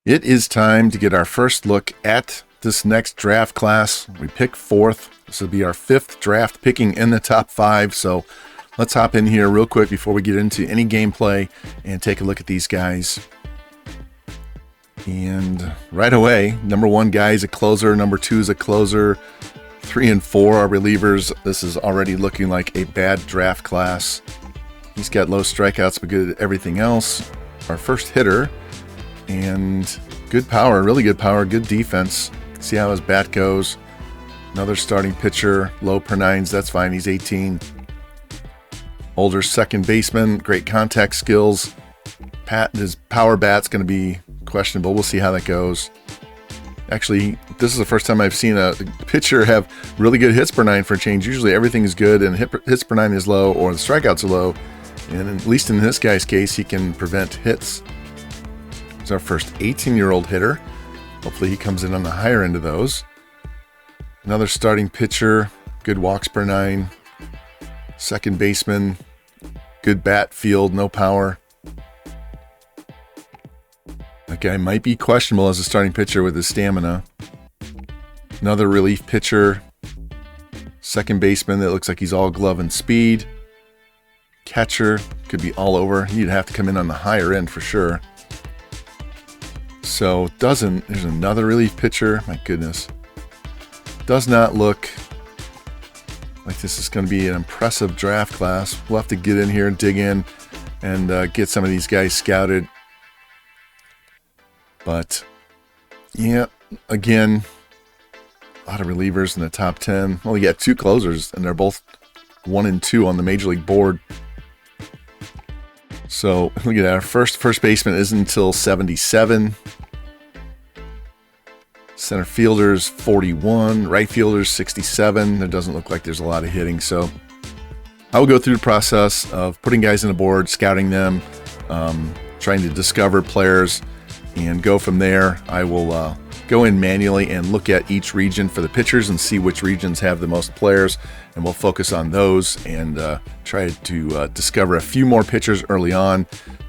It is time to get our first look at this next draft class. We pick fourth. This will be our fifth draft picking in the top five. So let's hop in here real quick before we get into any gameplay and take a look at these guys. And right away, number one guy is a closer. Number two is a closer. 3 and 4 are relievers. This is already looking like a bad draft class. He's got low strikeouts, but good at everything else. Our first hitter. And good power, really good power, good defense. See how his bat goes. Another starting pitcher, low per nines, that's fine, he's 18. Older second baseman, great contact skills. His power bat's going to be questionable. We'll see how that goes. Actually, this is the first time I've seen a pitcher have really good hits per nine for a change. Usually everything is good and hits per nine is low or the strikeouts are low. And at least in this guy's case, he can prevent hits. He's our first 18-year-old hitter. Hopefully he comes in on the higher end of those. Another starting pitcher, good walks per nine. Second baseman, good bat field, no power. That guy might be questionable as a starting pitcher with his stamina. Another relief pitcher, second baseman that looks like he's all glove and speed. Catcher, could be all over. He'd have to come in on the higher end for sure. So there's another relief pitcher. My goodness. Does not look like this is going to be an impressive draft class. We'll have to get in here and dig in and get some of these guys scouted. But yeah, again, a lot of relievers in the top 10. Well, you got two closers, and they're both 1 and 2 on the major league board. So look at that. Our first baseman isn't until 77. Center fielders 41. Right fielders 67. It doesn't look like there's a lot of hitting. So I will go through the process of putting guys on the board, scouting them, trying to discover players, and go from there. I will go in manually and look at each region for the pitchers and see which regions have the most players, and we'll focus on those and try to discover a few more pitchers early on.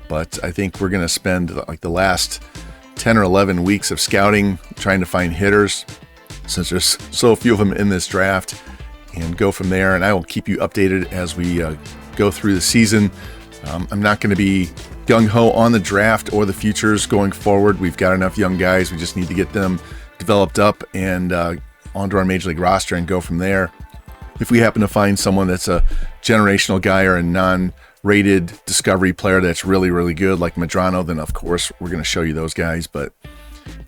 But I think we're going to spend like the last 10 or 11 weeks of scouting trying to find hitters, since there's so few of them in this draft, and go from there. And I will keep you updated as we go through the season. I'm not going to be gung-ho on the draft or the futures going forward. We've got enough young guys. We just need to get them developed up and onto our major league roster and go from there. If we happen to find someone that's a generational guy or a non-rated discovery player that's really, really good, like Medrano, then of course we're going to show you those guys. But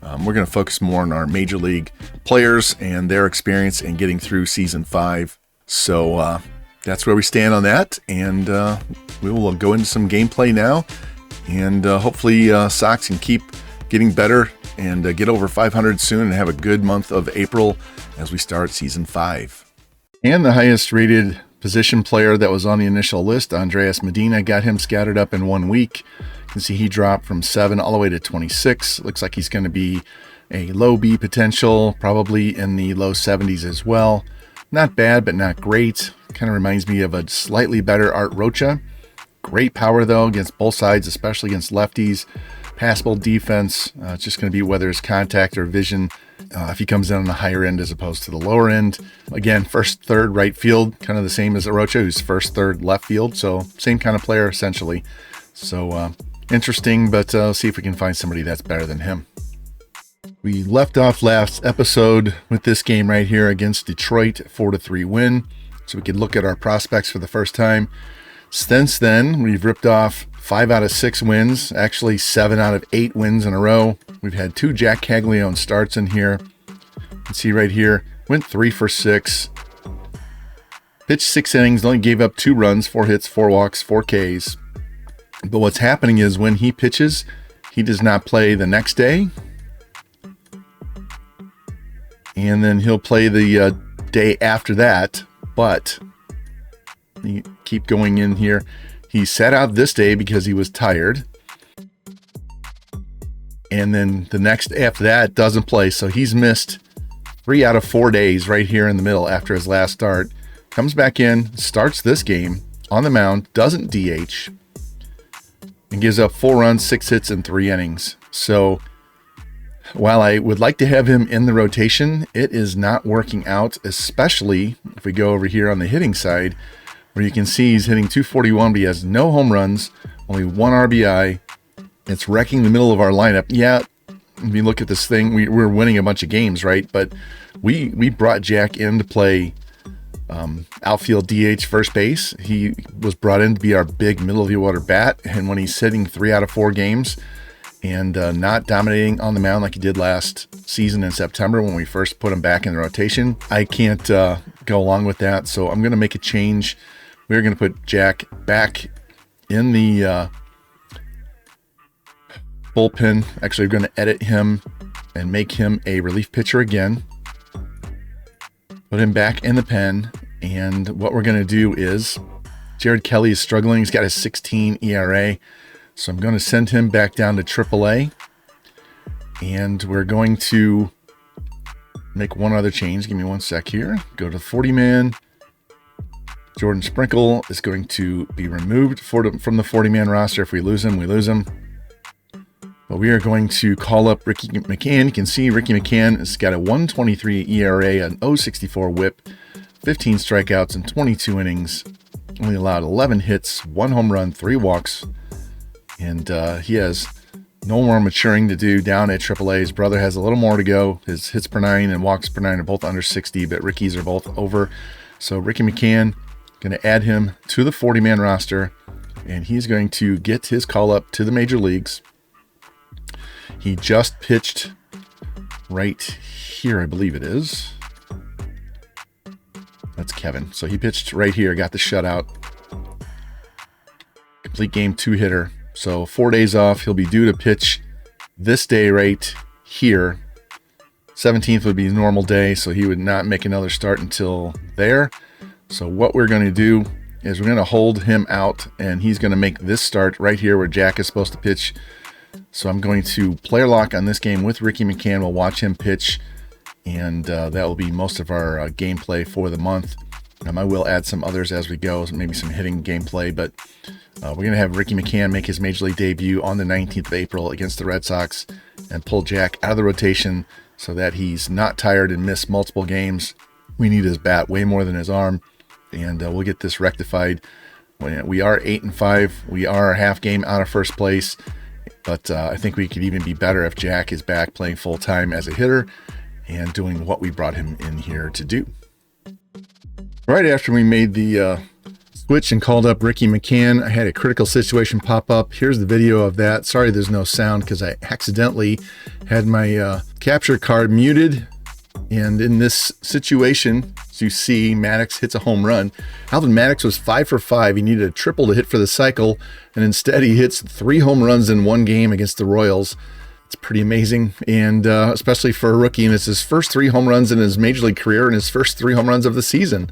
we're going to focus more on our major league players and their experience and getting through season 5. So that's where we stand on that, and we will go into some gameplay now, and hopefully Sox can keep getting better and get over 500 soon and have a good month of April as we start season 5. And the highest rated position player that was on the initial list, Andres Medina, got him scouted up in 1 week. You can see he dropped from 7 all the way to 26. Looks like he's going to be a low B potential, probably in the low 70s as well. Not bad, but not great. Kind of reminds me of a slightly better Art Rocha. Great power, though, against both sides, especially against lefties. Passable defense. It's just going to be whether it's contact or vision if he comes in on the higher end as opposed to the lower end. Again, first, third, right field, kind of the same as Arocha, who's first, third, left field. So same kind of player, essentially. So interesting, but see if we can find somebody that's better than him. We left off last episode with this game right here against Detroit, 4-3 win. So we could look at our prospects for the first time. Since then, we've ripped off 5 out of 6 wins, actually 7 out of 8 wins in a row. We've had 2 Jack Caglione starts in here. You can see right here, went 3 for 6. Pitched 6 innings, only gave up 2 runs, 4 hits, 4 walks, 4 Ks. But what's happening is when he pitches, he does not play the next day. And then he'll play the day after that, but you keep going in here. He sat out this day because he was tired. And then the next after that doesn't play. So he's missed 3 out of 4 days right here in the middle after his last start. Comes back in, starts this game on the mound, doesn't DH, and gives up 4 runs, 6 hits, and 3 innings. So While I would like to have him in the rotation, it is not working out, especially if we go over here on the hitting side, where you can see he's hitting 241, but he has no home runs, only 1 RBI. It's wrecking the middle of our lineup. Yeah, if you look at this thing, we're winning a bunch of games, right? But we brought Jack in to play outfield DH first base. He was brought in to be our big middle of the order bat, and when he's hitting 3 out of 4 games and not dominating on the mound like he did last season in September when we first put him back in the rotation, I can't go along with that. So I'm going to make a change. We're going to put Jack back in the bullpen. Actually, we're going to edit him and make him a relief pitcher again. Put him back in the pen. And what we're going to do is, Jared Kelly is struggling. He's got a 16 ERA. So I'm going to send him back down to AAA. And we're going to make one other change. Give me one sec here. Go to 40-man. Jordan Sprinkle is going to be removed from the 40-man roster. If we lose him, we lose him. But we are going to call up Ricky McCann. You can see Ricky McCann has got a 1.23 ERA, an 0.64 whip, 15 strikeouts in 22 innings. Only allowed 11 hits, 1 home run, 3 walks. And he has no more maturing to do down at AAA. His brother has a little more to go. His hits per 9 and walks per 9 are both under 60, but Ricky's are both over. So Ricky McCann, going to add him to the 40-man roster, and he's going to get his call up to the major leagues. He just pitched right here, I believe it is. That's Kevin. So he pitched right here, got the shutout. Complete game 2 hitter. So 4 days off. He'll be due to pitch this day right here. 17th would be his normal day, so he would not make another start until there. So what we're going to do is we're going to hold him out, and he's going to make this start right here where Jack is supposed to pitch. So I'm going to player lock on this game with Ricky McCann. We'll watch him pitch, and that will be most of our gameplay for the month. I will add some others as we go, maybe some hitting gameplay, but we're going to have Ricky McCann make his Major League debut on the 19th of April against the Red Sox and pull Jack out of the rotation so that he's not tired and miss multiple games. We need his bat way more than his arm, and we'll get this rectified. We are 8-5. We are a half game out of first place, but I think we could even be better if Jack is back playing full-time as a hitter and doing what we brought him in here to do. Right after we made the switch and called up Ricky McCann, I had a critical situation pop up. Here's the video of that. Sorry there's no sound because I accidentally had my capture card muted. And in this situation, as you see, Maddox hits a home run. Alvin Maddox was 5 for 5. He needed a triple to hit for the cycle, and instead he hits 3 home runs in one game against the Royals. It's pretty amazing, and especially for a rookie. And it's his first 3 home runs in his Major League career and his first 3 home runs of the season.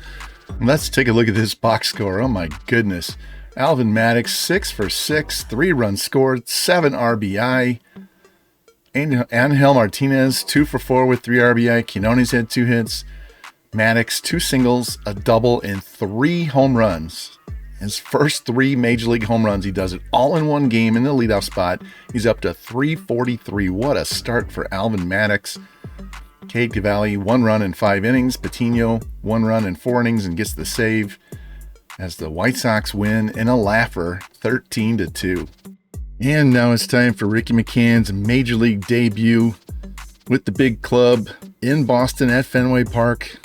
Let's take a look at this box score. Oh my goodness. Alvin Maddox, 6 for 6, 3 runs scored, 7 RBI. Angel Martinez, 2 for 4 with 3 RBI. Quinones had 2 hits. Maddox, 2 singles, a double, and 3 home runs. His first 3 Major League home runs, he does it all in one game in the leadoff spot. He's up to 343. What a start for Alvin Maddox. Cade Cavalli, 1 run in 5 innings. Patino, 1 run in 4 innings and gets the save as the White Sox win in a laugher, 13-2. And now it's time for Ricky McCann's Major League debut with the big club in Boston at Fenway Park.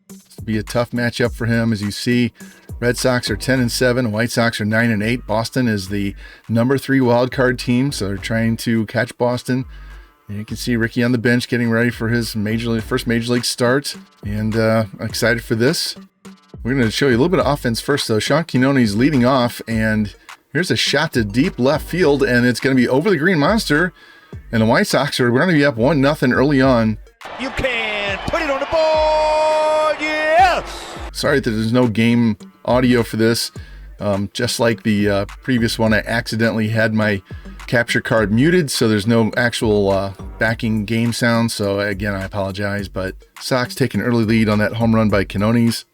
This will be a tough matchup for him. As you see, Red Sox are 10-7, White Sox are 9-8. Boston is the number 3 wild card team, so they're trying to catch Boston. And you can see Ricky on the bench getting ready for his first Major League start, and I'm excited for this. We're going to show you a little bit of offense first, though. Sean Quinones leading off, and here's a shot to deep left field, and it's going to be over the Green Monster. And the White Sox are going to be up 1-0 early on. You can put it on the board, yes! Sorry that there's no game audio for this. Just like the previous one, I accidentally had my capture card muted, so there's no actual backing game sound. So again, I apologize, but Sox take an early lead on that home run by Quinones.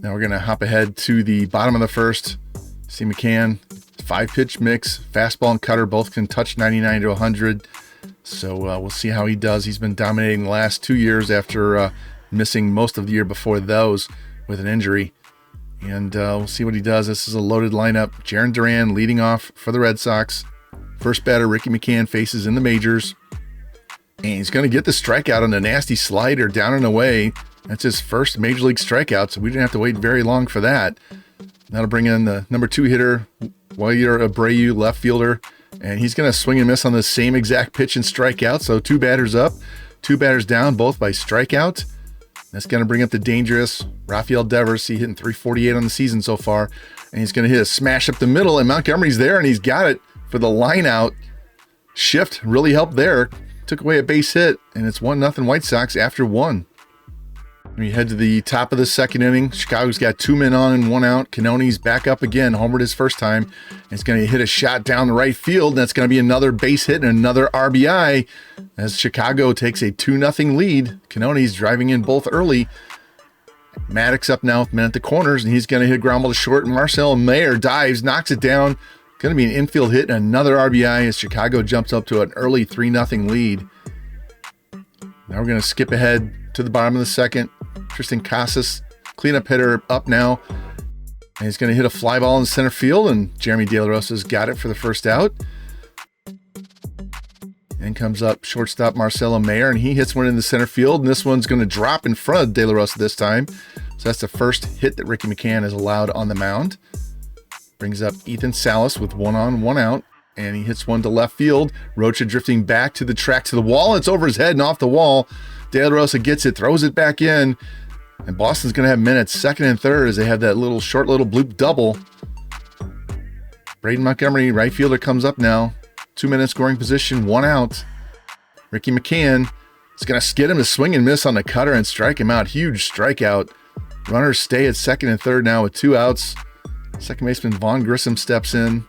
Now we're going to hop ahead to the bottom of the first. See McCann, 5-pitch mix, fastball and cutter, both can touch 99 to 100. So we'll see how he does. He's been dominating the last 2 years after missing most of the year before those with an injury. And we'll see what he does. This is a loaded lineup. Jarren Duran leading off for the Red Sox. First batter, Ricky McCann, faces in the majors. And he's going to get the strikeout on a nasty slider down and away. That's his first major league strikeout, so we didn't have to wait very long for that. That'll bring in the number 2 hitter, Waller Abreu, left fielder. And he's going to swing and miss on the same exact pitch and strikeout. So 2 batters up, 2 batters down, both by strikeout. That's going to bring up the dangerous Rafael Devers. He's hitting .348 on the season so far. And he's going to hit a smash up the middle. And Montgomery's there, and he's got it for the line out. Shift really helped there. Took away a base hit, and it's 1-0 White Sox after 1. We head to the top of the second inning. Chicago's got 2 men on and 1 out. Canone's back up again, homered his first time. It's going to hit a shot down the right field. And that's going to be another base hit and another RBI as Chicago takes a 2-0 lead. Canone's driving in both early. Maddox up now with men at the corners, and he's going to hit a ground ball to short. And Marcel Mayer dives, knocks it down. Going to be an infield hit and another RBI as Chicago jumps up to an early 3-0 lead. Now we're going to skip ahead to the bottom of the second. Tristan Casas, cleanup hitter, up now. And he's going to hit a fly ball in center field, and Jeremy De La Rosa's got it for the first out. And comes up shortstop Marcelo Mayer, and he hits one in the center field, and this one's going to drop in front of De La Rosa this time. So that's the first hit that Ricky McCann has allowed on the mound. Brings up Ethan Salas with 1 on, 1 out, and he hits one to left field. Rocha drifting back to the track to the wall. It's over his head and off the wall. De La Rosa gets it, throws it back in, and Boston's going to have men at second and third as they have that short little bloop double. Braden Montgomery, right fielder, comes up now. 2 minute scoring position, 1 out. Ricky McCann is going to skid him to swing and miss on the cutter and strike him out. Huge strikeout. Runners stay at second and third now with 2 outs. Second baseman Vaughn Grissom steps in.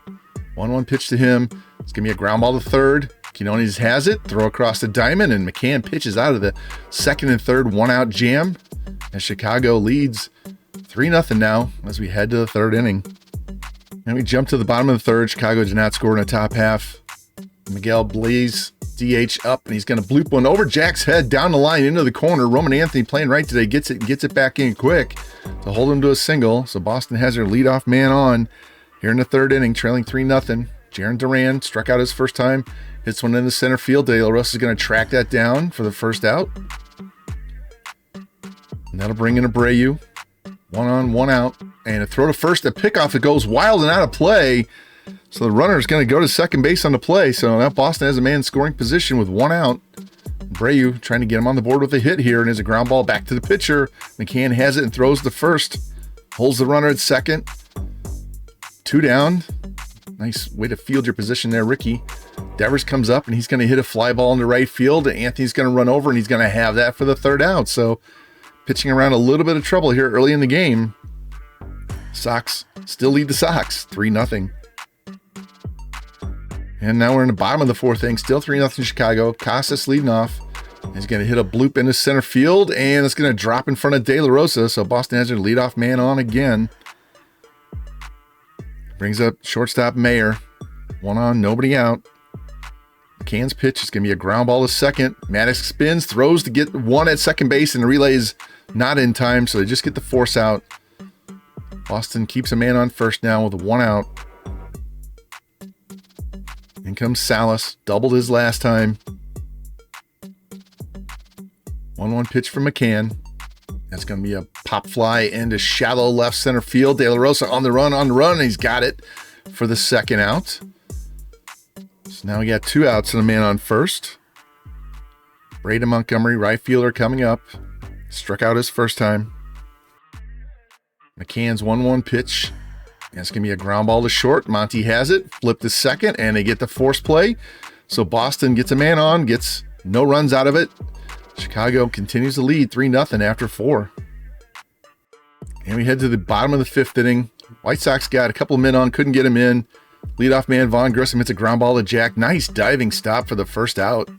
1-1 pitch to him. It's going to be a ground ball to third. Quinones has it. Throw across the diamond, and McCann pitches out of the second and third 1-out jam. And Chicago leads 3-0 now as we head to the third inning. And we jump to the bottom of the third. Chicago did not score in the top half. Miguel Blaze, DH up, and he's going to bloop one over Jack's head down the line into the corner. Roman Anthony playing right today gets it back in quick to hold him to a single. So Boston has their leadoff man on here in the third inning, trailing 3-0. Jarren Duran struck out his first time, hits one in the center field. De La Rosa is going to track that down for the first out. And that'll bring in Abreu. 1 on, 1 out, and a throw to first, a pickoff that goes wild and out of play. So the runner is going to go to second base on the play. So now Boston has a man in scoring position with 1 out. Abreu trying to get him on the board with a hit here, and there's a ground ball back to the pitcher. McCann has it and throws the first. Holds the runner at second. 2 down. Nice way to field your position there, Ricky. Devers comes up, and he's going to hit a fly ball into right field. Anthony's going to run over, and he's going to have that for the third out. So pitching around a little bit of trouble here early in the game. Sox still lead the Sox 3-0. And now we're in the bottom of the fourth inning, still 3-0 Chicago. Casas leading off. He's going to hit a bloop into center field, and it's going to drop in front of De La Rosa. So Boston has their leadoff man on again. Brings up shortstop Mayer. 1 on, nobody out. McCann's pitch is going to be a ground ball to second. Maddox spins, throws to get 1 at second base, and the relay is not in time, so they just get the force out. Boston keeps a man on first now with 1 out. In comes Salas, doubled his last time. 1-1 pitch from McCann. That's going to be a pop fly into shallow left center field. De La Rosa on the run, and he's got it for the second out. So now we got 2 outs and a man on first. Braden Montgomery, right fielder, coming up. Struck out his first time. McCann's 1-1 pitch. It's going to be a ground ball to short. Monty has it. Flip to second, and they get the force play. So Boston gets a man on, gets no runs out of it. Chicago continues to lead 3-0 after 4. And we head to the bottom of the fifth inning. White Sox got a couple of men on, couldn't get him in. Leadoff man Vaughn Grissom hits a ground ball to Jack. Nice diving stop for the first out.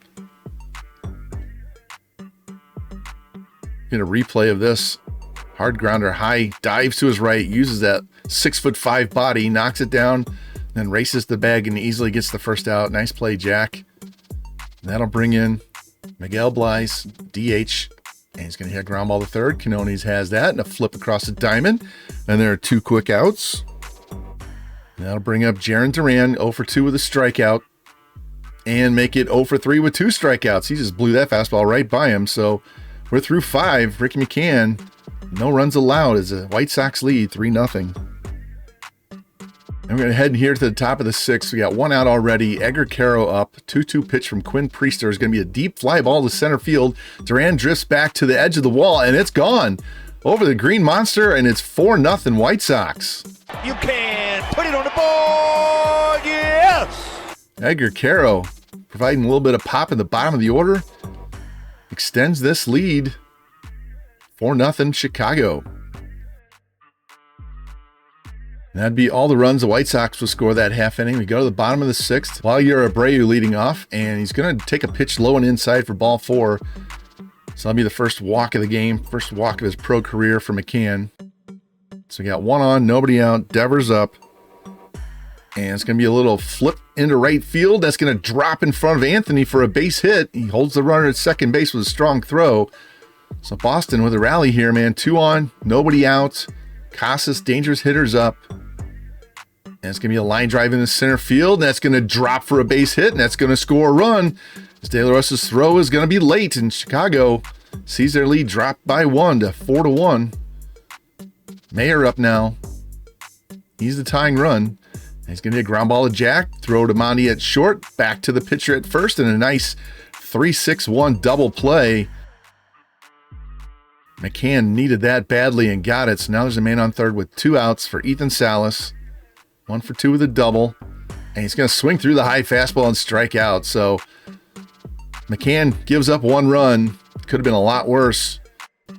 Get a replay of this. Hard grounder, high, dives to his right, uses that 6'5" body, knocks it down, then races the bag and easily gets the first out. Nice play, Jack. That'll bring in Miguel Bly's DH, and he's going to hit a ground ball to third. Quinones has that, and a flip across the diamond. And there are 2 quick outs. And that'll bring up Jarren Duran, 0 for 2 with a strikeout, and make it 0 for 3 with 2 strikeouts. He just blew that fastball right by him. So we're through 5. Ricky McCann, no runs allowed as the White Sox lead 3-0. And we're going to head here to the top of the 6th. We got 1 out already. Edgar Caro up. 2-2 pitch from Quinn Priester is going to be a deep fly ball to center field. Duran drifts back to the edge of the wall, and it's gone over the green monster, and it's 4-0 White Sox. You can put it on the board. Yes. Edgar Caro providing a little bit of pop in the bottom of the order. Extends this lead. 4-0 Chicago. And that'd be all the runs the White Sox will score that half inning. We go to the bottom of the 6th. Vladimir Abreu leading off, and he's going to take a pitch low and inside for ball 4. So that'll be the first walk of the game, first walk of his pro career for McCann. So we got 1 on, nobody out. Devers up. And it's going to be a little flip into right field. That's going to drop in front of Anthony for a base hit. He holds the runner at second base with a strong throw. So Boston with a rally here, man. 2 on, nobody out. Casas, dangerous hitters up. And it's going to be a line drive in the center field. And that's going to drop for a base hit. And that's going to score a run. As De La Rosa's throw is going to be late. And Chicago sees their lead drop by 1 to 4-1. Mayer up now. He's the tying run. He's going to hit a ground ball to Jack. Throw to Monty at short. Back to the pitcher at first. And a nice 3-6-1 double play. McCann needed that badly and got it. So now there's a man on third with 2 outs for Ethan Salas. 1 for 2 with a double. And he's going to swing through the high fastball and strike out. So McCann gives up 1 run. Could have been a lot worse.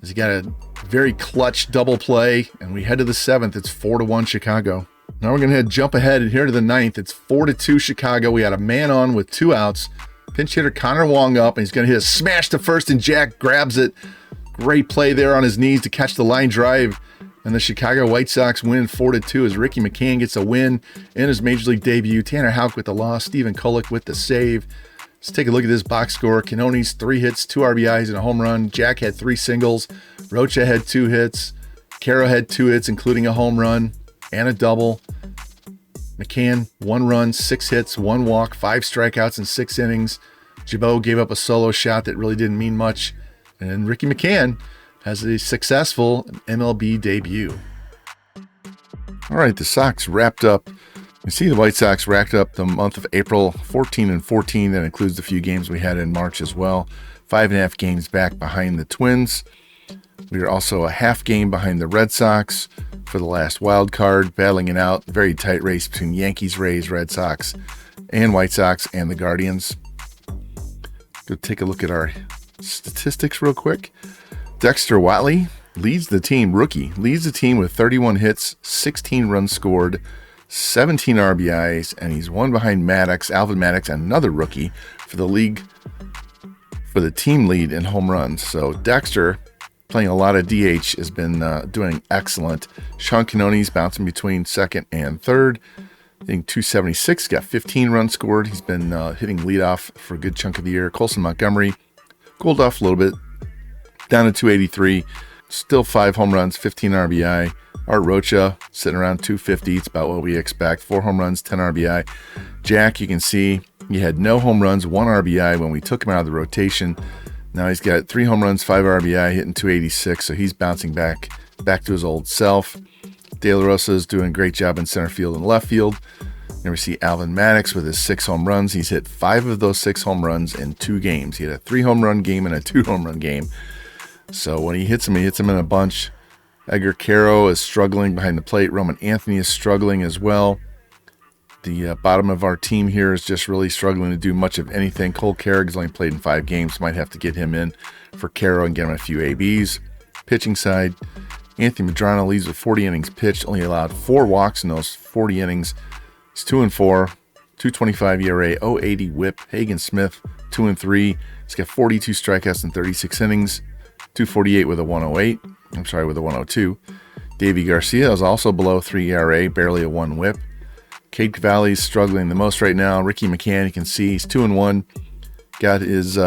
As he got a very clutch double play. And we head to the 7th. It's 4-1 Chicago. Now we're going to jump ahead and here to the 9th. It's 4-2 Chicago. We got a man on with 2 outs. Pinch hitter Connor Wong up, and he's going to hit a smash to first, and Jack grabs it. Great play there on his knees to catch the line drive. And the Chicago White Sox win 4-2 as Ricky McCann gets a win in his Major League debut. Tanner Houck with the loss. Stephen Kolek with the save. Let's take a look at this box score. Quinones, 3 hits, 2 RBIs, and a home run. Jack had 3 singles. Rocha had 2 hits. Caro had 2 hits, including a home run and a double. McCann, 1 run, 6 hits, 1 walk, 5 strikeouts in 6 innings. Jabot gave up a solo shot that really didn't mean much. And then Ricky McCann has a successful MLB debut. All right, the Sox wrapped up. You see the White Sox racked up the month of April 14-14. That includes a few games we had in March as well. 5.5 games back behind the Twins. We are also a half game behind the Red Sox for the last wild card, battling it out. Very tight race between Yankees, Rays, Red Sox, and White Sox, and the Guardians. Go take a look at our statistics real quick. Dexter Watley leads the team, rookie, leads the team with 31 hits, 16 runs scored, 17 RBIs, and he's 1 behind Maddox, Alvin Maddox, another rookie, for the league, for the team lead in home runs. So Dexter, playing a lot of DH, has been doing excellent. Sean Quinones bouncing between second and third. I think 276, got 15 runs scored. He's been hitting leadoff for a good chunk of the year. Colson Montgomery cooled off a little bit, down to 283. Still 5 home runs, 15 RBI. Art Rocha sitting around 250. It's about what we expect. 4 home runs, 10 RBI. Jack, you can see he had no home runs, 1 RBI when we took him out of the rotation. Now he's got 3 home runs, 5 RBI, hitting 286, so he's bouncing back to his old self. De La Rosa is doing a great job in center field and left field. Then we see Alvin Maddox with his 6 home runs. He's hit 5 of those 6 home runs in 2 games. He had a 3 home run game and a 2 home run game. So when he hits him in a bunch. Edgar Caro is struggling behind the plate. Roman Anthony is struggling as well. The bottom of our team here is just really struggling to do much of anything. Cole Carrick's only played in 5 games. Might have to get him in for Caro and get him a few ABs. Pitching side, Anthony Medrano leads with 40 innings pitched. Only allowed 4 walks in those 40 innings. He's 2-4, 2.25 ERA, 0.80 WHIP. Hagen Smith, 2-3. He's got 42 strikeouts in 36 innings, 2.48 with a 1.08. With a 1.02. Davey Garcia is also below 3 ERA, barely a 1 WHIP. Cade Cavalli's struggling the most right now. Ricky McCann, you can see he's 2-1. got his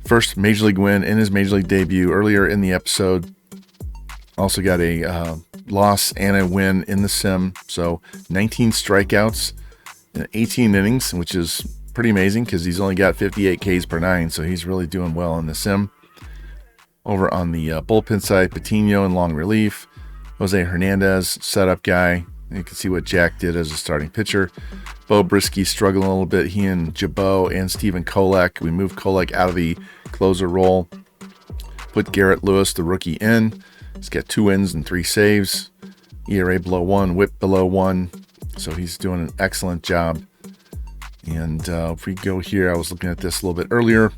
first Major League win in his Major League debut earlier in the episode. Also got a loss and a win in the sim. So 19 strikeouts in 18 innings, which is pretty amazing because he's only got 58 Ks per 9. So he's really doing well in the sim. Over on the bullpen side, Patino in long relief. Jose Hernandez, setup guy. You can see what Jack did as a starting pitcher. Bo Brisky struggling a little bit. He and Jabot and Stephen Kolek. We moved Kolek out of the closer role. Put Garrett Lewis, the rookie, in. He's got 2 wins and 3 saves. ERA below 1, whip below 1. So he's doing an excellent job. And if we go here, I was looking at this a little bit earlier.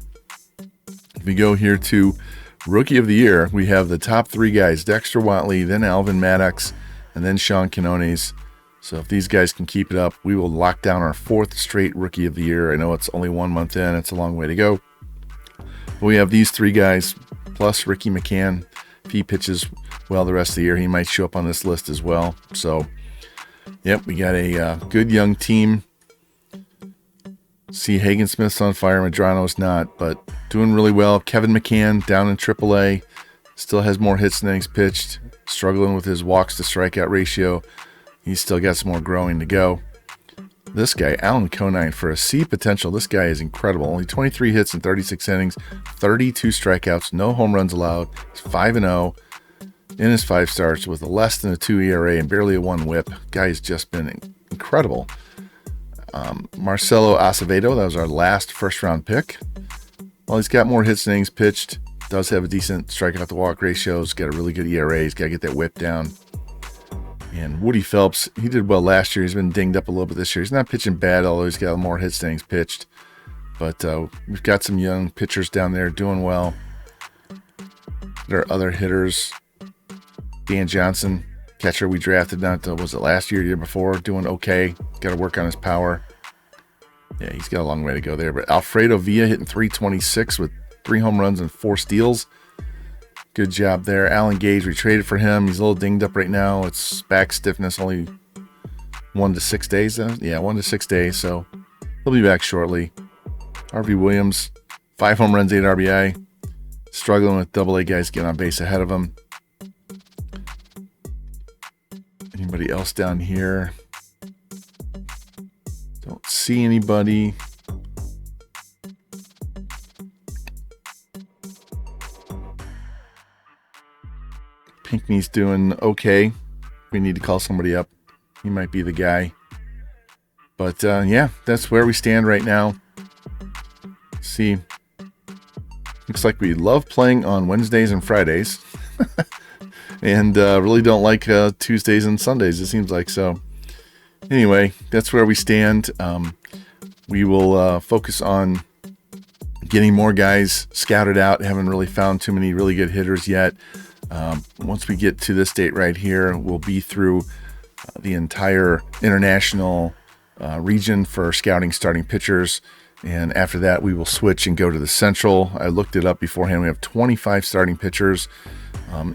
If we go here to Rookie of the Year, we have the top 3 guys, Dexter Watley, then Alvin Maddox, and then Sean Quinones. So if these guys can keep it up, we will lock down our 4th straight Rookie of the Year. I know it's only 1 month in. It's a long way to go. But we have these 3 guys, plus Ricky McCann. If he pitches well the rest of the year, he might show up on this list as well. So, yep, we got a good young team. See, Hagen Smith's on fire, Medrano's not, but doing really well. Kevin McCann down in AAA, still has more hits than innings pitched, struggling with his walks to strikeout ratio. He's still got some more growing to go. This guy, Alan Conine, for a C potential, this guy is incredible. Only 23 hits in 36 innings, 32 strikeouts, no home runs allowed. He's 5-0 in his 5 starts with a less than a 2 ERA and barely a 1 whip. Guy's just been incredible. Marcelo Acevedo, that was our last first-round pick. Well, he's got more hits than innings pitched. Does have a decent strikeout-to-walk ratio. He's got a really good ERA. He's got to get that whip down. And Woody Phelps, he did well last year. He's been dinged up a little bit this year. He's not pitching bad, although he's got more hits than innings pitched. But we've got some young pitchers down there doing well. There are other hitters. Dan Johnson, catcher we drafted, was it last year, year before, doing okay. Got to work on his power. Yeah, he's got a long way to go there. But Alfredo Villa hitting .326 with 3 home runs and 4 steals. Good job there. Alan Gage, we traded for him. He's a little dinged up right now. It's back stiffness, only 1 to 6 days. Yeah, 1 to 6 days. So he'll be back shortly. Harvey Williams, 5 home runs, 8 RBI. Struggling with AA guys getting on base ahead of him. Anybody else down here? Don't see anybody. Pinckney's doing okay. We need to call somebody up. He might be the guy. But yeah, that's where we stand right now. See, looks like we love playing on Wednesdays and Fridays. And really don't like Tuesdays and Sundays, it seems like. So anyway, that's where we stand. We will focus on getting more guys scouted out. Haven't really found too many really good hitters yet. Once we get to this date right here, we'll be through the entire international region for scouting starting pitchers. And after that, we will switch and go to the Central. I looked it up beforehand. We have 25 starting pitchers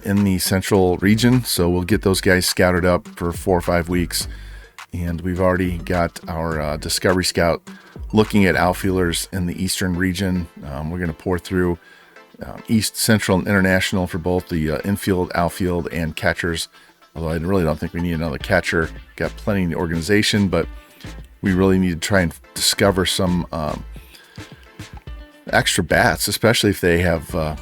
in the Central region. So we'll get those guys scouted up for 4 or 5 weeks. And we've already got our Discovery Scout looking at outfielders in the Eastern region. We're going to pour through East, Central, and International for both the infield, outfield, and catchers. Although I really don't think we need another catcher. Got plenty in the organization, but we really need to try and discover some extra bats, especially if they have a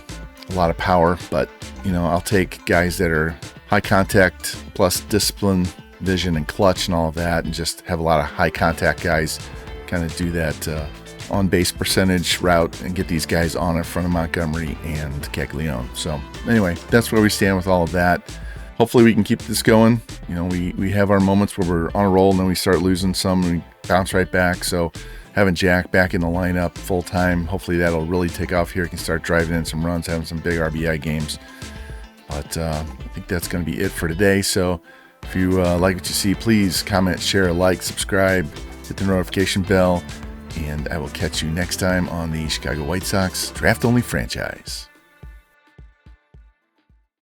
lot of power. But, you know, I'll take guys that are high contact plus discipline, vision, and clutch and all of that, and just have a lot of high contact guys kind of do that on base percentage route and get these guys on in front of Montgomery and Caglione. So anyway, that's where we stand with all of that. Hopefully we can keep this going. You know, we have our moments where we're on a roll and then we start losing some and we bounce right back. So having Jack back in the lineup full time, hopefully that'll really take off here. He can start driving in some runs, having some big RBI games. But I think that's going to be it for today. So if you like what you see, please comment, share, like, subscribe, hit the notification bell, and I will catch you next time on the Chicago White Sox Draft Only Franchise.